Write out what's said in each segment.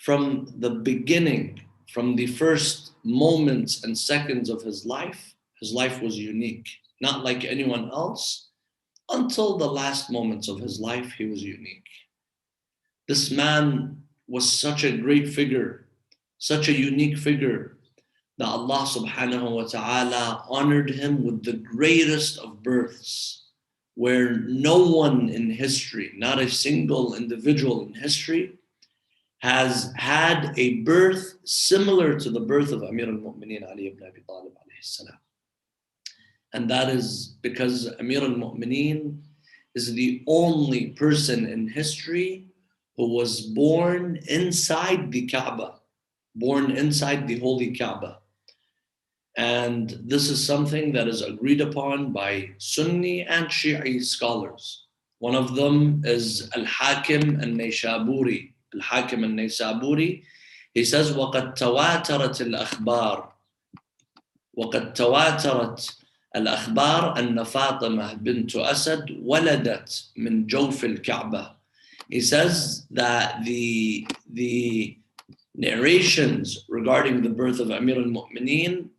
from the beginning, from the first moments and seconds of his life was unique. Not like anyone else. Until the last moments of his life, he was unique. This man was such a great figure, such a unique figure, that Allah subhanahu wa ta'ala honored him with the greatest of births, where no one in history, not a single individual in history, has had a birth similar to the birth of Amir al-Mu'mineen Ali ibn Abi Talib alayhi salam. And that is because Amir al-Mu'mineen is the only person in history who was born inside the Kaaba, born inside the holy Kaaba. And this is something that is agreed upon by Sunni and Shi'i scholars. One of them is Al-Hakim al-Naysaburi. Al-Hakim al-Naysaburi, he says, وَقَدْ تَوَاتَرَتِ الْأَخْبَارِ وَقَدْ تَوَاتَرَتْ الأخبار أن فاطمة بنت أسد ولدت من جوف الكعبة. He says that the narrations regarding the birth of Amir al-Mu'mineen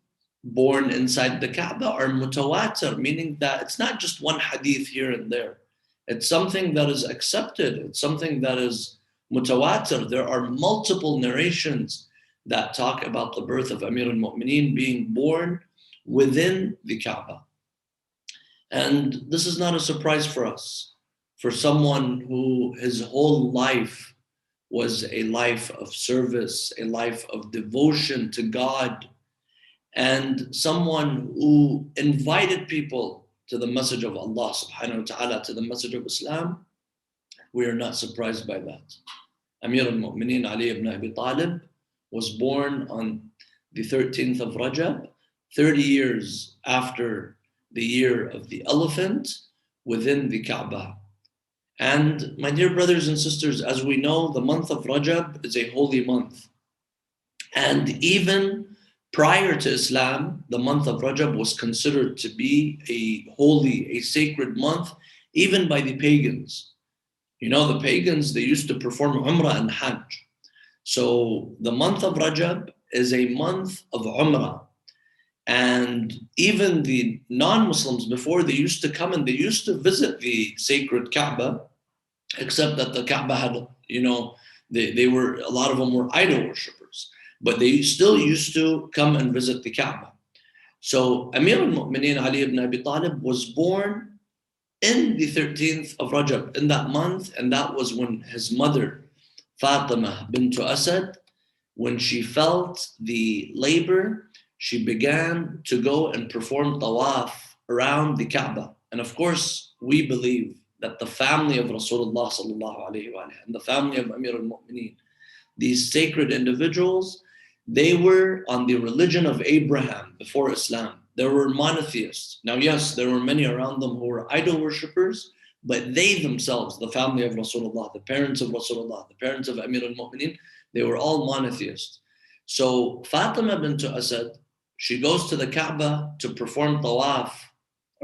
born inside the Kaaba are mutawatir, meaning that it's not just one hadith here and there. It's something that is accepted. It's something that is mutawatir. There are multiple narrations that talk about the birth of Amir al-Mu'mineen being born within the Kaaba. And this is not a surprise for us. For someone who his whole life was a life of service, a life of devotion to God, and someone who invited people to the message of Allah subhanahu wa ta'ala, to the message of Islam, we are not surprised by that. Amir al-Mu'mineen Ali ibn Abi Talib was born on the 13th of Rajab, 30 years after the year of the elephant, within the Kaaba. And my dear brothers and sisters, as we know, the month of Rajab is a holy month. And even prior to Islam, the month of Rajab was considered to be a holy, a sacred month, even by the pagans. You know, the pagans, they used to perform Umrah and Hajj. So the month of Rajab is a month of Umrah. And even the non-Muslims before, they used to come and they used to visit the sacred Kaaba, except that the Kaaba had, you know, they were, a lot of them were idol worshippers, but they still used to come and visit the Kaaba. So Amir al-Mu'mineen Ali ibn Abi Talib was born in the 13th of Rajab, in that month, and that was when his mother, Fatima bint Asad, when she felt the labor, she began to go and perform tawaf around the Kaaba. And of course, we believe that the family of Rasulullah sallallahu alaihi wasallam and the family of Amir al-Mu'mineen, these sacred individuals, they were on the religion of Abraham before Islam. There were monotheists. Now, yes, there were many around them who were idol worshippers, but they themselves, the family of Rasulullah, the parents of Rasulullah, the parents of Amir al-Mu'mineen, they were all monotheists. So Fatima bint Asad, she goes to the Kaaba to perform tawaf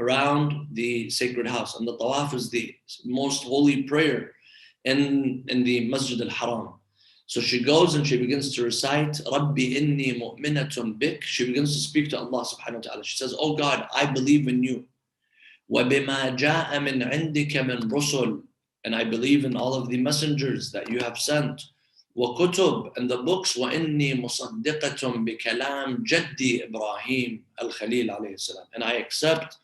around the sacred house. And the tawaf is the most holy prayer in the Masjid al-Haram. So she goes and she begins to recite, Rabbi inni mu'minatun bik. She begins to speak to Allah subhanahu wa ta'ala. She says, oh God, I believe in you. وَبِمَا جَاءَ مِنْ عِنْدِكَ مِنْ رُسُلٍ. And I believe in all of the messengers that you have sent. وَكُتُب, and the books, وَإِنِّي مُصَدِّقَةٌ بِكَلَامِ جَدِّي إِبْرَاهِيمَ الْخَلِيلَ عَلَيْهِ السَّلَامِ. And I accept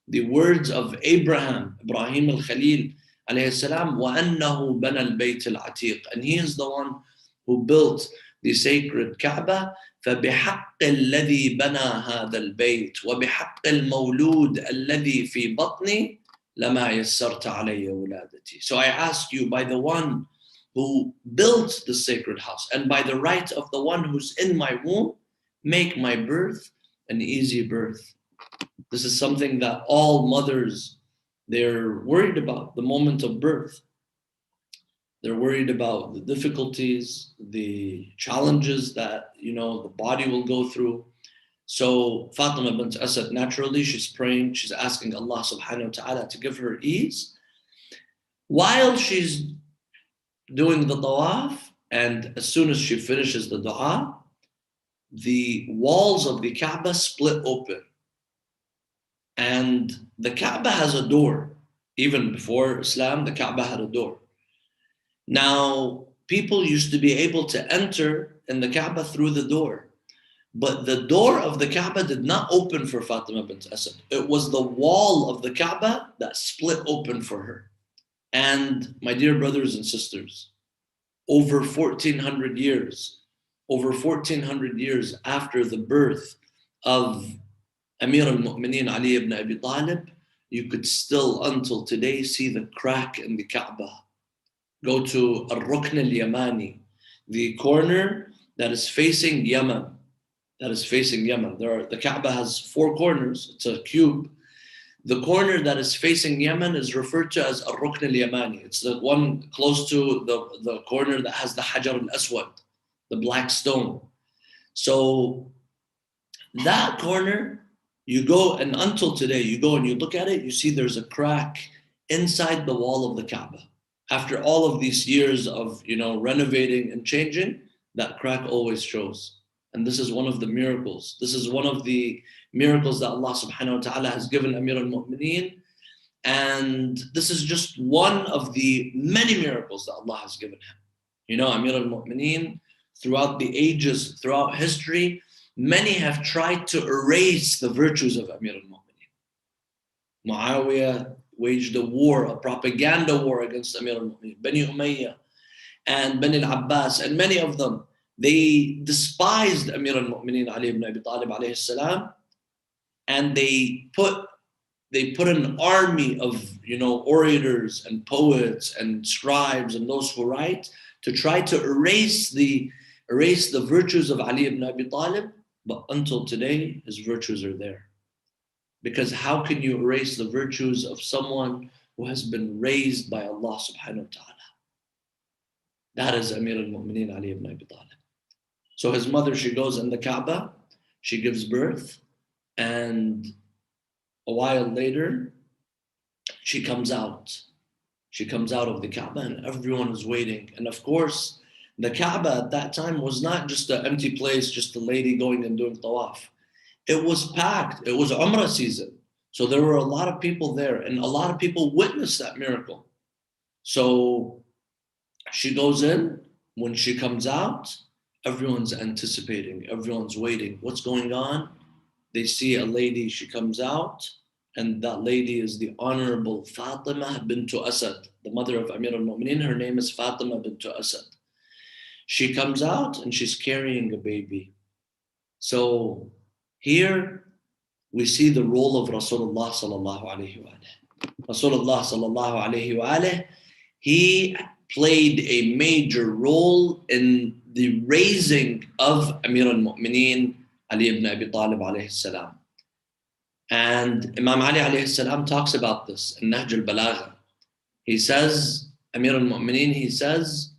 the words of Ibrahim al-Khalil alayhi salam, وَأَنَّهُ بَنَى الْبَيْتِ الْعَتِيقِ. And he is the one who built the sacred Kaaba. فَبِحَقِّ الَّذِي بَنَى هَذَا الْبَيْتِ وَبِحَقِّ الْمَوْلُودِ الَّذِي فِي بَطْنِي لَمَا يَسَّرْتَ عَلَيَّ وُلَادَتِي. So I ask you, by the one who built the sacred house, and by the right of the one who's in my womb, make my birth an easy birth. This is something that all mothers, they're worried about, the moment of birth. They're worried about the difficulties, the challenges that, you know, the body will go through. So Fatima bint Asad, naturally, she's praying, she's asking Allah subhanahu wa ta'ala to give her ease. While she's doing the tawaf, And as soon as she finishes the dua, the walls of the Kaaba split open. And the Kaaba has a door. Even before Islam, the Kaaba had a door. Now, people used to be able to enter in the Kaaba through the door. But the door of the Kaaba did not open for Fatima bint Asad. It was the wall of the Kaaba that split open for her. And my dear brothers and sisters, over 1400 years, after the birth of Amir al-Mu'mineen Ali ibn Abi Talib, you could still until today see the crack in the Kaaba. Go to Al-Rukn al-Yamani, the corner that is facing Yemen. The Kaaba has 4 corners. It's a cube. The corner that is facing Yemen is referred to as Al-Rukn al-Yamani. It's the one close to the corner that has the Hajar al-Aswad, the black stone. So that corner, you go, and until today, you go and you look at it, you see there's a crack inside the wall of the Kaaba. After all of these years of renovating and changing, that crack always shows. And this is one of the miracles. This is one of the miracles that Allah subhanahu wa ta'ala has given Amir al-Mu'mineen. And this is just one of the many miracles that Allah has given him. Amir al-Mu'mineen, throughout the ages, throughout history, many have tried to erase the virtues of Amir al-Mu'mineen. Muawiyah waged a propaganda war against Amir al-Mu'mineen. Bani Umayyah and Bani al-Abbas, and many of them, they despised Amir al-Mu'mineen Ali ibn Abi Talib alayhi salam, and they put an army of orators and poets and scribes and those who write to try to erase the virtues of Ali ibn Abi Talib. But until today, his virtues are there. Because how can you erase the virtues of someone who has been raised by Allah subhanahu wa ta'ala? That is Amir al-Mu'mineen Ali ibn Abi Talib. So his mother, she goes in the Kaaba, she gives birth, and a while later, she comes out. She comes out of the Kaaba and everyone is waiting. And of course, the Kaaba at that time was not just an empty place, just a lady going and doing tawaf. It was packed. It was Umrah season. So there were a lot of people there and a lot of people witnessed that miracle. So she goes in. When she comes out, everyone's anticipating. Everyone's waiting. What's going on? They see a lady. She comes out. And that lady is the Honorable Fatima bint Asad, the mother of Amir al-Mu'mineen. Her name is Fatima bint Asad. She comes out and she's carrying a baby. So here we see the role of Rasulullah sallallahu alayhi wa alayhi. Rasulullah sallallahu alayhi wa alayhi, he played a major role in the raising of Amir al-Mu'mineen Ali ibn Abi Talib alayhi salam. And Imam Ali alayhi salam talks about this in Nahj al-Balagha. He says, Amir al-Mu'mineen, he says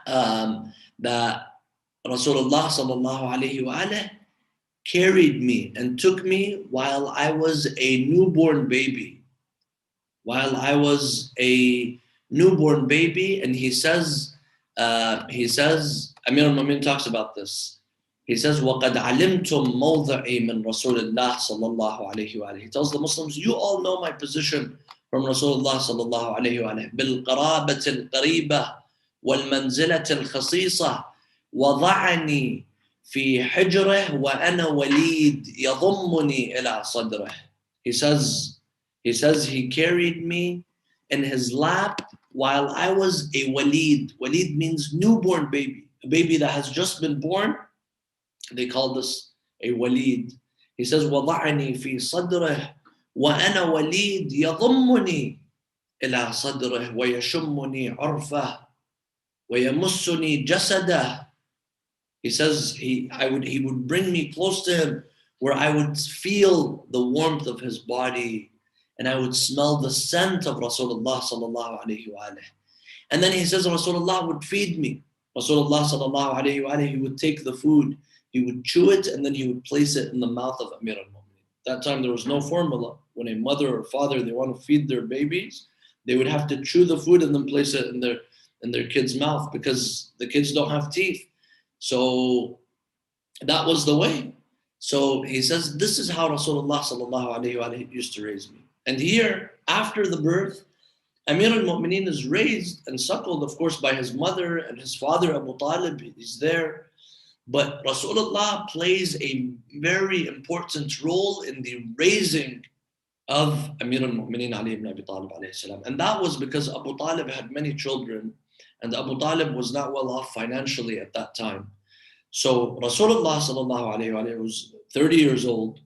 that Rasulullah sallallahu alayhi wa alayhi carried me and took me while I was a newborn baby. And he says, Amir al-Mu'mineen talks about this. He says, وَقَدْ عَلِمْتُمْ مَوْضِعِي مِنْ رَسُولِ اللَّهِ صَلَّى اللَّهُ عَلَيْهِ وَآلِهِ. He tells the Muslims, you all know my position from Rasulullah صلى الله عليه وآله. بِالْقَرَابَةِ الْقَرِيبَةِ وَالْمَنْزِلَةِ الْخَصِيصَةِ وَضَعَنِي فِي حِجْرِهِ وَأَنَا وَلِيدٌ يَضُمُّنِي إِلَى صَدْرِهِ. He says he carried me in his lap while I was a walid. Walid means newborn baby. A baby that has just been born. They call this a walid. He says, وَضَعَنِي فِي صَدْرِهِ وَأَنَا وَلِيدٌ يَضُمُّنِي إِلَى صَدْرِهِ وَيَشُمُّنِي عُرْفَهِ وَيَمُسُّنِي جَسَدَهِ. He says he would bring me close to him where I would feel the warmth of his body and I would smell the scent of Rasulullah sallallahu alayhi wa alayhi. And then he says Rasulullah would feed me. Rasulullah sallallahu alayhi wa alayhi, he would take the food, he would chew it, and then he would place it in the mouth of Amir al-Mu'mineen. That time there was no formula. When a mother or father, they want to feed their babies, they would have to chew the food and then place it in in their kid's mouth because the kids don't have teeth. So that was the way. So he says, this is how Rasulullah sallallahu alayhi wa used to raise me. And here, after the birth, Amir al-Mu'mineen is raised and suckled, of course, by his mother and his father, Abu Talib. He's there. But Rasulullah plays a very important role in the raising of Amir al-Mu'mineen Ali ibn Abi Talib alayhi salam. And that was because Abu Talib had many children and Abu Talib was not well off financially at that time. So Rasulullah sallallahu alayhi wa was 30 years old.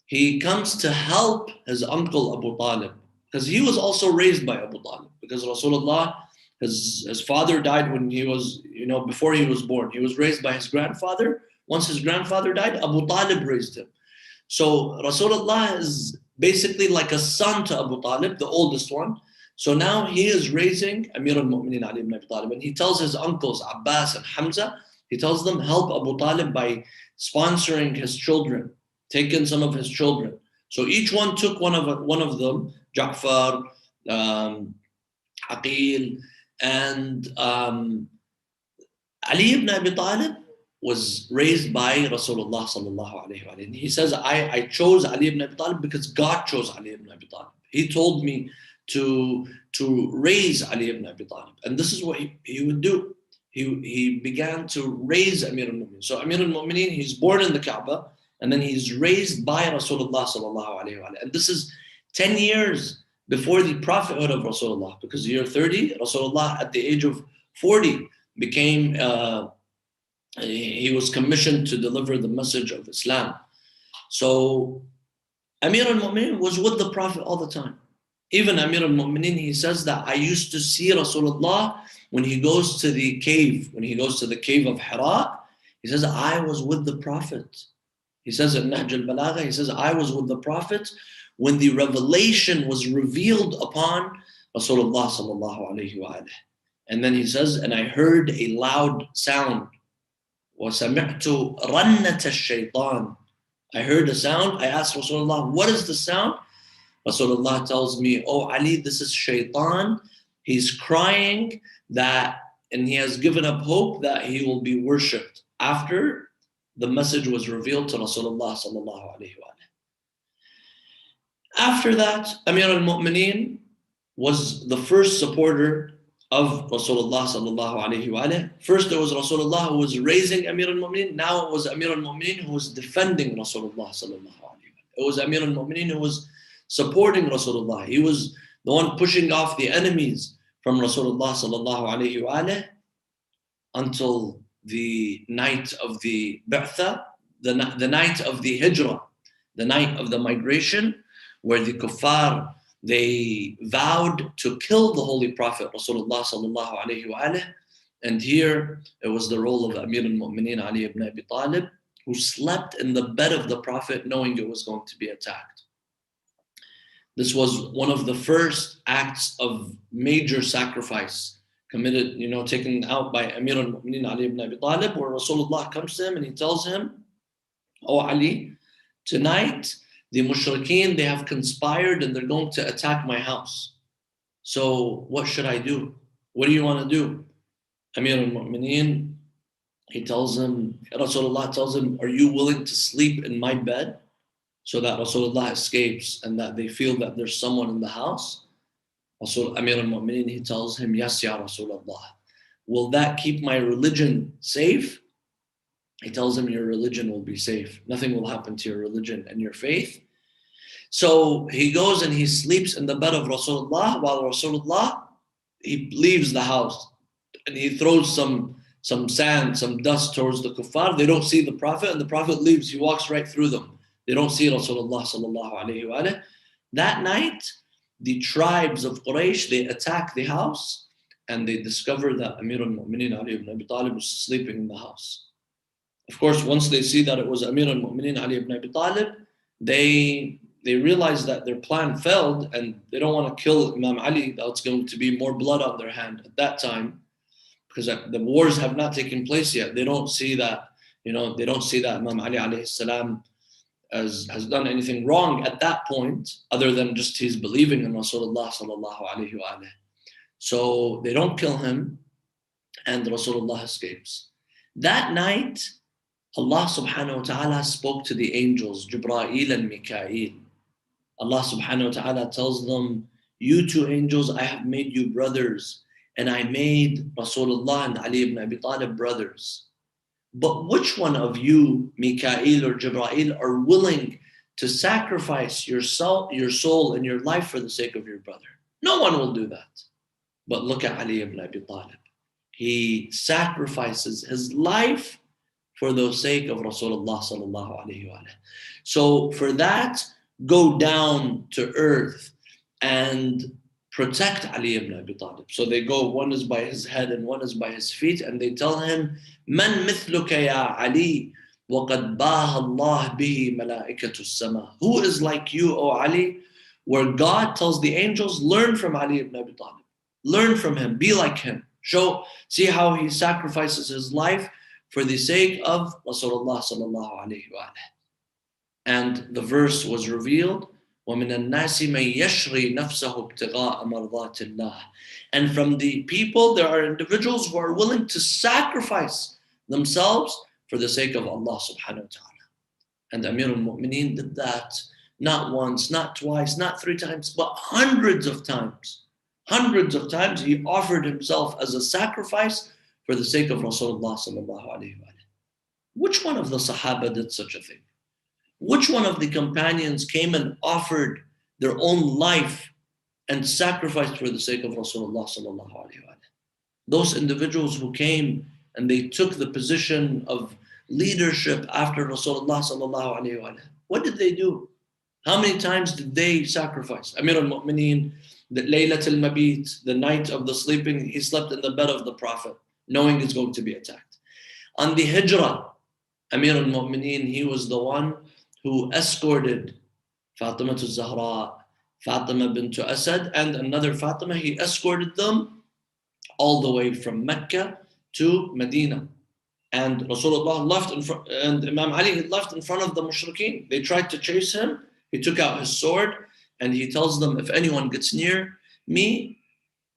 He comes to help his uncle Abu Talib because he was also raised by Abu Talib because Rasulullah, his father died when he was, before he was born. He was raised by his grandfather. Once his grandfather died, Abu Talib raised him. So Rasulullah is basically like a son to Abu Talib, the oldest one. So now he is raising Amir al-Mu'mineen Ali ibn Abi Talib. And he tells his uncles, Abbas and Hamza, he tells them, help Abu Talib by sponsoring his children, take in some of his children. So each one took one of them, Ja'far, Aqil, and Ali ibn Abi Talib was raised by Rasulullah sallallahu alayhi wa sallam. He says, I chose Ali ibn Abi Talib because God chose Ali ibn Abi Talib. He told me to raise Ali ibn Abi Talib. And this is what he would do. He began to raise Amir al-Mu'mineen. So Amir al-Mu'mineen, he's born in the Kaaba, and then he's raised by Rasulullah sallallahu alayhi wa sallam. And this is 10 years before the prophethood of Rasulullah, because the year 30, Rasulullah at the age of 40 became, he was commissioned to deliver the message of Islam. So Amir al-Mu'mineen was with the Prophet all the time. Even Amir al-Mu'mineen, he says that I used to see Rasulullah when he goes to the cave, of Hira, he says, I was with the Prophet. He says in Nahj al-Balagha, he says, I was with the Prophet when the revelation was revealed upon Rasulullah sallallahu alayhi wa alayhi. And then he says, and I heard a loud sound. وَسَمِعْتُ رَنَّةَ الشَّيْطَانِ. I heard a sound. I asked Rasulullah, what is the sound? Rasulullah tells me, oh Ali, this is shaitan. He's crying and he has given up hope that he will be worshipped after the message was revealed to Rasulullah sallallahu alayhi wa sallam. After that, Amir al-Mu'mineen was the first supporter of Rasulullah sallallahu alayhi wa sallam. First there was Rasulullah who was raising Amir al-Mu'mineen. Now it was Amir al-Mu'mineen who was defending Rasulullah sallallahu alayhi wa sallam. It was Amir al-Mu'mineen who was supporting Rasulullah. He was the one pushing off the enemies from Rasulullah sallallahu alayhi wa sallam until the night of the Ba'tha, the night of the Hijrah, the night of the migration, where the kuffar, they vowed to kill the Holy Prophet Rasulullah sallallahu alayhi wa sallam. And here it was the role of Amir al-Mu'mineen Ali ibn Abi Talib, who slept in the bed of the Prophet knowing it was going to be attacked. This was one of the first acts of major sacrifice committed, taken out by Amir al-Mu'mineen Ali ibn Abi Talib, where Rasulullah comes to him and he tells him, oh Ali, tonight the mushrikeen, they have conspired and they're going to attack my house. So what should I do? What do you want to do? Amir al-Mu'mineen, Rasulullah tells him, are you willing to sleep in my bed? So that Rasulullah escapes and that they feel that there's someone in the house. Amir al-Mu'mineen, he tells him, yes, Ya Rasulullah. Will that keep my religion safe? He tells him, your religion will be safe. Nothing will happen to your religion and your faith. So he goes and he sleeps in the bed of Rasulullah while Rasulullah, he leaves the house and he throws some sand, some dust towards the kuffar. They don't see the Prophet and the Prophet leaves. He walks right through them. They don't see Rasulullah sallallahu alayhi wa sallam. That night, the tribes of Quraysh, they attack the house and they discover that Amir al-Mu'mineen Ali ibn Abi Talib was sleeping in the house. Of course, once they see that it was Amir al-Mu'mineen Ali ibn Abi Talib, they realize that their plan failed and they don't want to kill Imam Ali. That's going to be more blood on their hand at that time because the wars have not taken place yet. They don't see that, Imam Ali alayhi salam has done anything wrong at that point other than just he's believing in Rasulullah sallallahu alayhi wa alayhi. So they don't kill him. and Rasulullah escapes. That night, Allah subhanahu wa ta'ala spoke to the angels, Jibreel and Mikael. Allah subhanahu wa ta'ala tells them, you two angels, I have made you brothers, and I made Rasulullah and Ali ibn Abi Talib brothers. But which one of you, Mikael or Jibreel, are willing to sacrifice your soul and your life for the sake of your brother? No one will do that. But look at Ali ibn Abi Talib. He sacrifices his life for the sake of Rasulullah sallallahu alayhi wa. So for that, go down to earth and protect Ali ibn Abi Talib. So they go, one is by his head and one is by his feet, and they tell him, Man mithluka ya Ali, وَقَدْ بَاهَ اللَّهِ بِهِ مَلَائِكَةُ السَّمَاءِ. Who is like you, O Ali? Where God tells the angels, learn from Ali ibn Abi Talib. Learn from him, be like him. See how he sacrifices his life for the sake of Rasulullah sallallahu alayhi wa. And the verse was revealed, وَمِنَ النَّاسِ مَنْ يَشْرِي نَفْسَهُ ابْتِغَاءَ مَرْضَاتِ اللَّهِ. And from the people, there are individuals who are willing to sacrifice themselves for the sake of Allah subhanahu wa ta'ala. And Amir al-Mu'mineen did that not once, not twice, not 3 times, but hundreds of times. Hundreds of times he offered himself as a sacrifice for the sake of Rasulullah sallallahu alayhi wa. Which one of the Sahaba did such a thing? Which one of the companions came and offered their own life and sacrificed for the sake of Rasulullah sallallahu alayhi wa? Those individuals who came and they took the position of leadership after Rasulullah sallallahu alayhi wa. What did they do? How many times did they sacrifice? Amir al-Mu'mineen, the Laylat al-Mabit, the night of the sleeping, he slept in the bed of the Prophet, knowing he's going to be attacked. On the Hijrah, Amir al-Mu'mineen, he was the one who escorted Fatima al-Zahra, Fatima bint Asad, and another Fatima. He escorted them all the way from Mecca to Medina. And Rasulullah left in front, and Imam Ali left in front of the mushrikeen. They tried to chase him. He took out his sword and he tells them, if anyone gets near me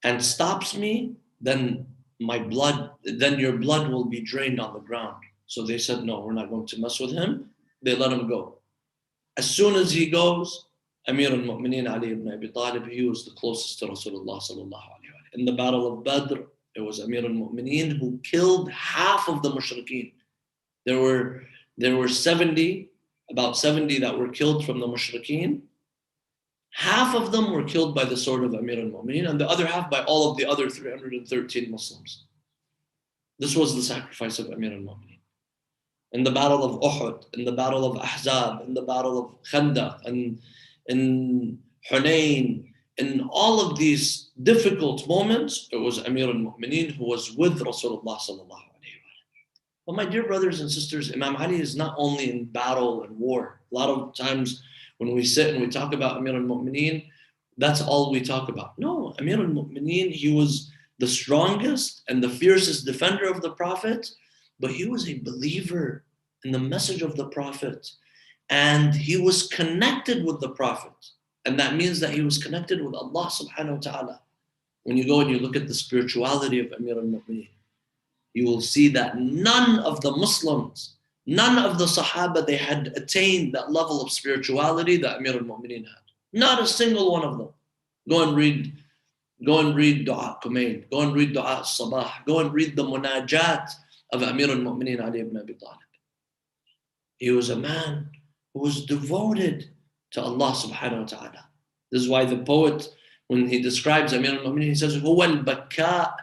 and stops me, then your blood will be drained on the ground. So they said, no, we're not going to mess with him. They let him go. As soon as he goes, Amir al-Mu'mineen Ali ibn Abi Talib, he was the closest to Rasulullah sallallahu alayhi wa. In the battle of Badr, it was Amir al-Mu'mineen who killed half of the mushrikeen. There were 70, about 70 that were killed from the mushrikeen. Half of them were killed by the sword of Amir al-Mu'mineen, and the other half by all of the other 313 Muslims. This was the sacrifice of Amir al-Mu'mineen. In the battle of Uhud, in the battle of Ahzab, in the battle of Khandaq, and in Hunayn, in all of these difficult moments, it was Amir al-Mu'mineen who was with Rasulullah sallallahu alayhi wa. But my dear brothers and sisters, Imam Ali is not only in battle and war. A lot of times when we sit and we talk about Amir al-Mu'mineen, that's all we talk about. No, Amir al-Mu'mineen, he was the strongest and the fiercest defender of the Prophet, but he was a believer in the message of the Prophet. And he was connected with the Prophet. And that means that he was connected with Allah subhanahu wa ta'ala. When you go and you look at the spirituality of Amir al-Mu'mineen, you will see that none of the Muslims, none of the Sahaba, they had attained that level of spirituality that Amir al-Mu'mineen had. Not a single one of them. Go and read Dua Kumail. Go and read Dua Sabah. Go and read the Munajat of Amir al-Mu'mineen Ali ibn Abi Talib. He was a man who was devoted to Allah subhanahu wa ta'ala. This is why the poet, when he describes Amir al-Mu'mineen, he says, هو البكاء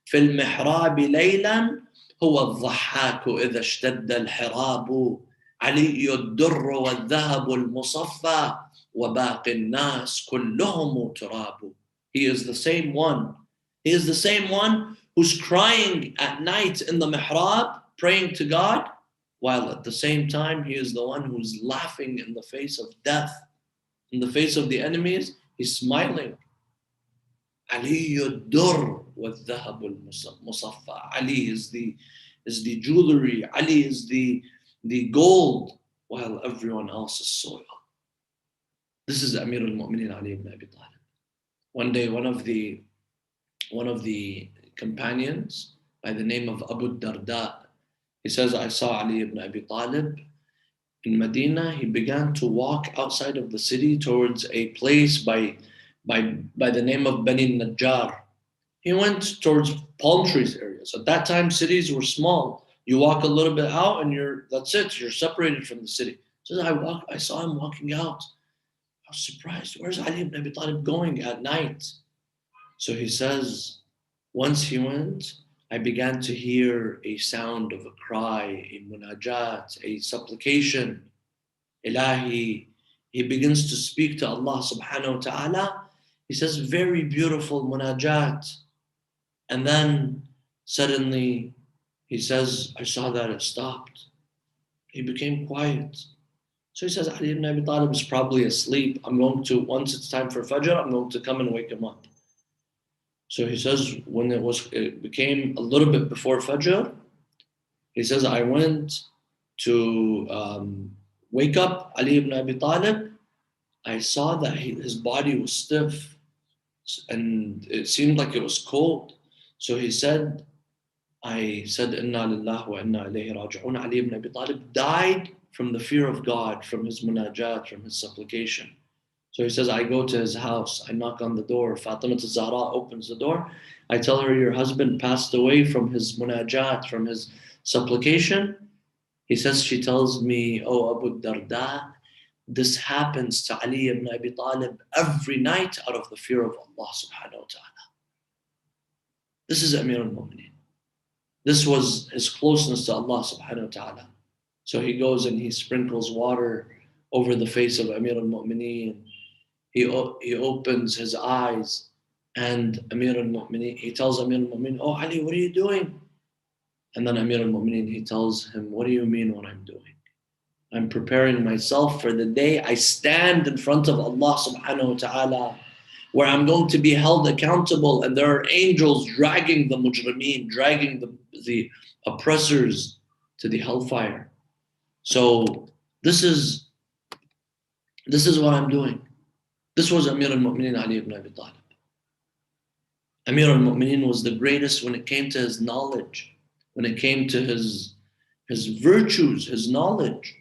في المحراب ليلا هو الضحاك إذا اشتد الحراب علي الدر والذهب المصفى وباقي الناس كلهم تراب. He is the same one. He is the same one who's crying at night in the mihrab, praying to God, while at the same time he is the one who's laughing in the face of death, in the face of the enemies. He's smiling. Ali ad-dur wal-dhahab al-musaffa. Ali is the jewelry. Ali is the gold, while everyone else is soil. This is Amir al-Mu'mineen Ali ibn Abi Talib. One day, one of the companions, by the name of Abu Darda. He says, I saw Ali ibn Abi Talib in Medina. He began to walk outside of the city towards a place by the name of Bani Najjar. He went towards palm trees areas. At that time, cities were small. You walk a little bit out and that's it. You're separated from the city. So I saw him walking out. I was surprised. Where's Ali ibn Abi Talib going at night? So he says, once he went, I began to hear a sound of a cry, a munajat, a supplication. Ilahi. He begins to speak to Allah subhanahu wa ta'ala. He says, very beautiful munajat. And then suddenly he says, I saw that it stopped. He became quiet. So he says, Ali ibn Abi Talib is probably asleep. Once it's time for Fajr, I'm going to come and wake him up. So he says, when it became a little bit before Fajr, he says, I went to wake up Ali ibn Abi Talib. I saw that his body was stiff and it seemed like it was cold. So he said, Inna lillahi wa inna ilayhi raji'un. Ali ibn Abi Talib died from the fear of God, from his munajat, from his supplication. So he says, I go to his house, I knock on the door. Fatima al-Zahra opens the door. I tell her, your husband passed away from his munajat, from his supplication. He says, she tells me, oh Abu Darda, this happens to Ali ibn Abi Talib every night out of the fear of Allah subhanahu wa ta'ala. This is Amir al-Mu'mineen. This was his closeness to Allah subhanahu wa ta'ala. So he goes and he sprinkles water over the face of Amir al-Mu'mineen. He opens his eyes and Amir al-Mu'mineen, he tells Amir al-Mu'mineen, oh Ali, what are you doing? And then Amir al-Mu'mineen, he tells him, what do you mean what I'm doing? I'm preparing myself for the day I stand in front of Allah subhanahu wa ta'ala, where I'm going to be held accountable and there are angels dragging the mujrameen, dragging the oppressors to the hellfire. So this is what I'm doing. This was Amir al-Mu'mineen Ali ibn Abi Talib. Amir al-Mu'mineen was the greatest when it came to his knowledge, when it came to his virtues, his knowledge.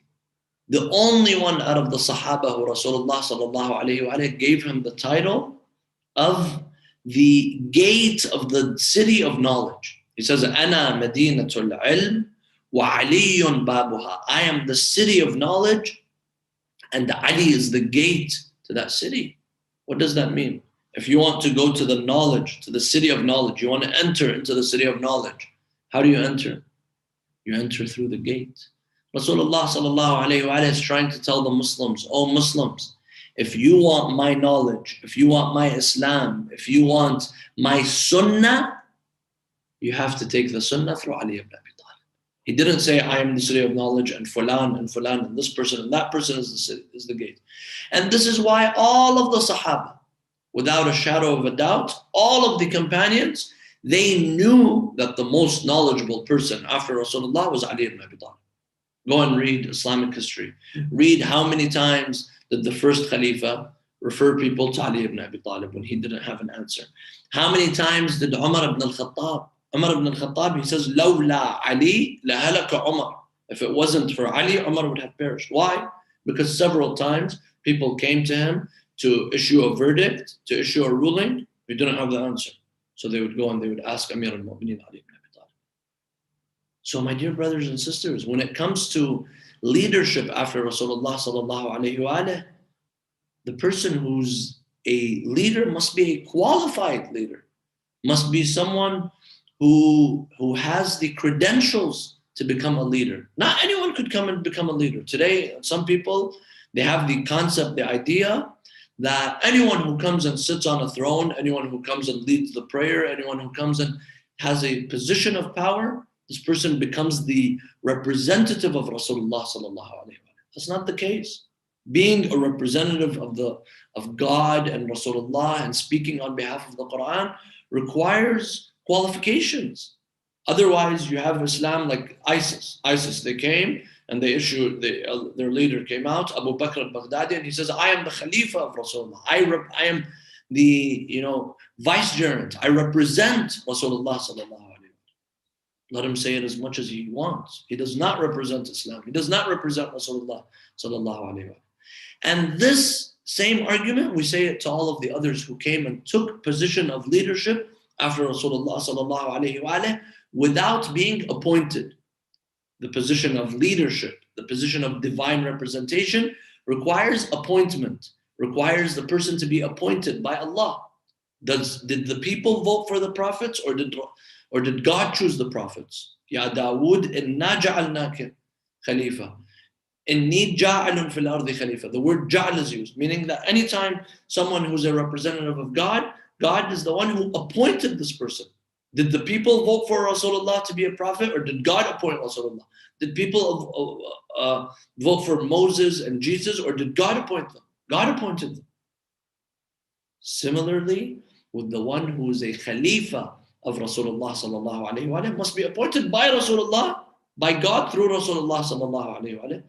The only one out of the Sahaba who Rasulullah sallallahu alayhi wa gave him the title of the gate of the city of knowledge. He says, Ana Madinatul Ilm wa Aliyun Babuha. I am the city of knowledge and Ali is the gate to that city. What does that mean? If you want to go to the knowledge, to the city of knowledge, you want to enter into the city of knowledge, how do you enter? You enter through the gate. Rasulullah sallallahu alayhi wa is trying to tell the Muslims, oh Muslims, if you want my knowledge, if you want my Islam, if you want my Sunnah, you have to take the Sunnah through Ali ibn Abi Talib. He didn't say, I am the city of knowledge and fulan and this person and that person is the gate. And this is why all of the Sahaba, without a shadow of a doubt, all of the companions, they knew that the most knowledgeable person after Rasulullah was Ali ibn Abi Talib. Go and read Islamic history. Read how many times did the first Khalifa refer people to Ali ibn Abi Talib when he didn't have an answer. How many times did Umar ibn al-Khattab, he says, Lawla Ali lahalaka Umar. If it wasn't for Ali, Umar would have perished. Why? Because several times people came to him to issue a verdict, to issue a ruling, he didn't have the answer. So they would go and they would ask Amir al-Mu'mineen Ali ibn Abi Talib. So my dear brothers and sisters, when it comes to leadership after Rasulullah sallallahu alayhi wa alayhi, the person who's a leader must be a qualified leader, must be someone who has the credentials to become a leader. Not anyone could come and become a leader. Today, some people, they have the concept, the idea that anyone who comes and sits on a throne, anyone who comes and leads the prayer, anyone who comes and has a position of power, this person becomes the representative of Rasulullah sallallahu alaihi wasallam. That's not the case. Being a representative of God and Rasulullah and speaking on behalf of the Quran requires qualifications. Otherwise, you have Islam like ISIS. ISIS, they came and they issued, their leader came out, Abu Bakr al-Baghdadi, and he says, I am the Khalifa of Rasulullah. I am the vicegerent. I represent Rasulullah sallallahu alaihi wasallam. Let him say it as much as he wants. He does not represent Islam. He does not represent Rasulullah sallallahu alaihi wasallam. And this same argument, we say it to all of the others who came and took position of leadership after Rasulullah sallallahu alaihi wasallam without being appointed. The position of leadership, the position of divine representation requires appointment, requires the person to be appointed by Allah. Did the people vote for the prophets or did God choose the prophets? Ya Dawood, inna ja'alnaka khalifa. Inni ja'alun fil ardi khalifa. The word ja'al is used, meaning that anytime someone who's a representative of God, God is the one who appointed this person. Did the people vote for Rasulullah to be a prophet, or did God appoint Rasulullah? Did people vote for Moses and Jesus, or did God appoint them? God appointed them. Similarly, with the one who is a Khalifa of Rasulullah sallallahu alaihi wasallam must be appointed by Rasulullah, by God through Rasulullah sallallahu alaihi wasallam.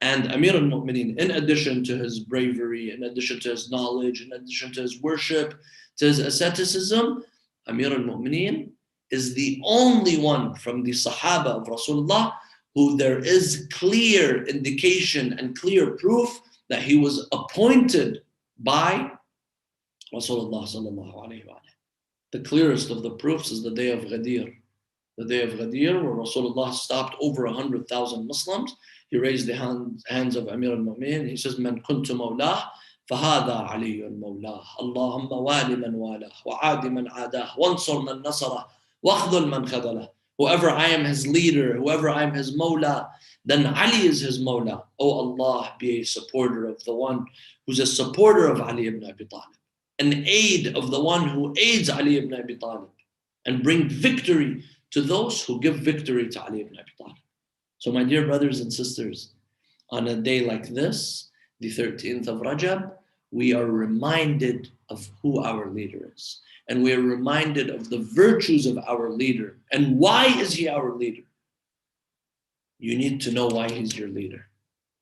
And Amir al-Mu'mineen, in addition to his bravery, in addition to his knowledge, in addition to his worship, to his asceticism, Amir al-Mu'mineen is the only one from the Sahaba of Rasulullah who there is clear indication and clear proof that he was appointed by Rasulullah sallallahu alaihi wasallam. The clearest of the proofs is the day of Ghadir. The day of Ghadir, where Rasulullah stopped over 100,000 Muslims. He raised the hands of Amir al-Mu'mineen. He says, "Man kuntu mawlah, fahada aliyyun mawlah. Allahumma wali man walah, wa'adi man adah, wansur man nasarah, wakhdhul man khadalah." Whoever I am his leader, whoever I am his mawla, then Ali is his mawla. Oh Allah, be a supporter of the one who's a supporter of Ali ibn Abi Talib, an aid of the one who aids Ali ibn Abi Talib, and bring victory to those who give victory to Ali ibn Abi Talib. So my dear brothers and sisters, on a day like this, the 13th of Rajab, we are reminded of who our leader is. And we are reminded of the virtues of our leader. And why is he our leader? You need to know why he's your leader.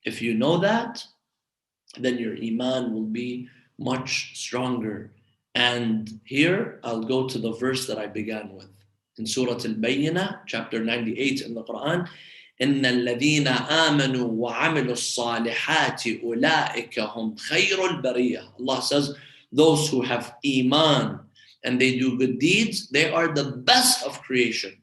If you know that, then your iman will be much stronger. And here I'll go to the verse that I began with. In Surah Al-Bayyinah, chapter 98 in the Quran, إِنَّ الَّذِينَ آمَنُوا وَعَمِلُوا الصَّالِحَاتِ أُولَٰئِكَ هُمْ خَيْرُ الْبَرِيَّةِ. Allah says, those who have iman and they do good deeds, they are the best of creation.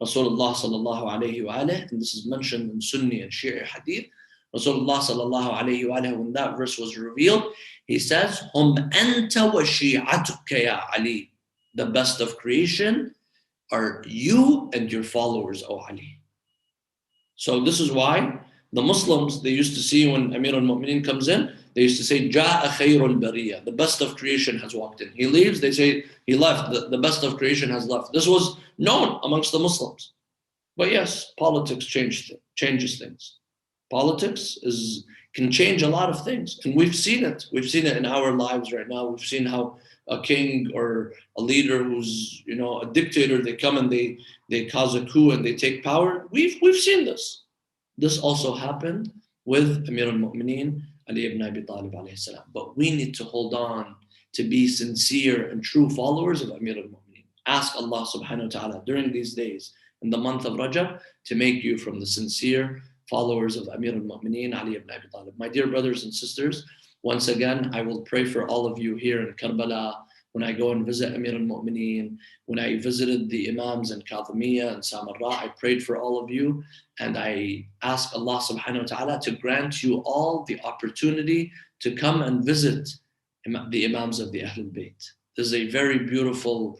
Rasulullah sallallahu alayhi wa alayhi, and this is mentioned in Sunni and Shia hadith, Rasulullah sallallahu alayhi wa alayhi, when that verse was revealed, he says, "Hum anta wa shi'atuka ya Ali." The best of creation are you and your followers, O Ali. So this is why the Muslims, they used to see when Amir al-Mu'mineen comes in, they used to say, "Ja'a khayrul bariyah." The best of creation has walked in. He leaves, they say, he left. The best of creation has left. This was known amongst the Muslims. But yes, politics changes things. Politics can change a lot of things. And we've seen it. We've seen it in our lives right now. We've seen how a king or a leader who's, a dictator, they come and they cause a coup and they take power. We've seen this. This also happened with Amir al-Mu'mineen, Ali ibn Abi Talib alayhi salam. But we need to hold on to be sincere and true followers of Amir al-Mu'mineen. Ask Allah subhanahu wa ta'ala during these days, in the month of Rajab, to make you from the sincere followers of Amir al-Mu'mineen, Ali ibn Abi Talib. My dear brothers and sisters, once again, I will pray for all of you here in Karbala, when I go and visit Amir al-Mu'mineen, when I visited the Imams in Qazwini and Samarra, I prayed for all of you, and I ask Allah subhanahu wa ta'ala to grant you all the opportunity to come and visit the Imams of the Ahlul Bayt. This is a very beautiful,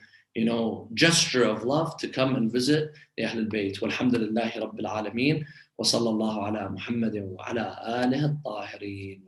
gesture of love to come and visit the Ahlul Bayt. Walhamdulillahi Rabbil Alameen. Wa sallallahu ala Muhammadin wa ala alihi al-tahirin.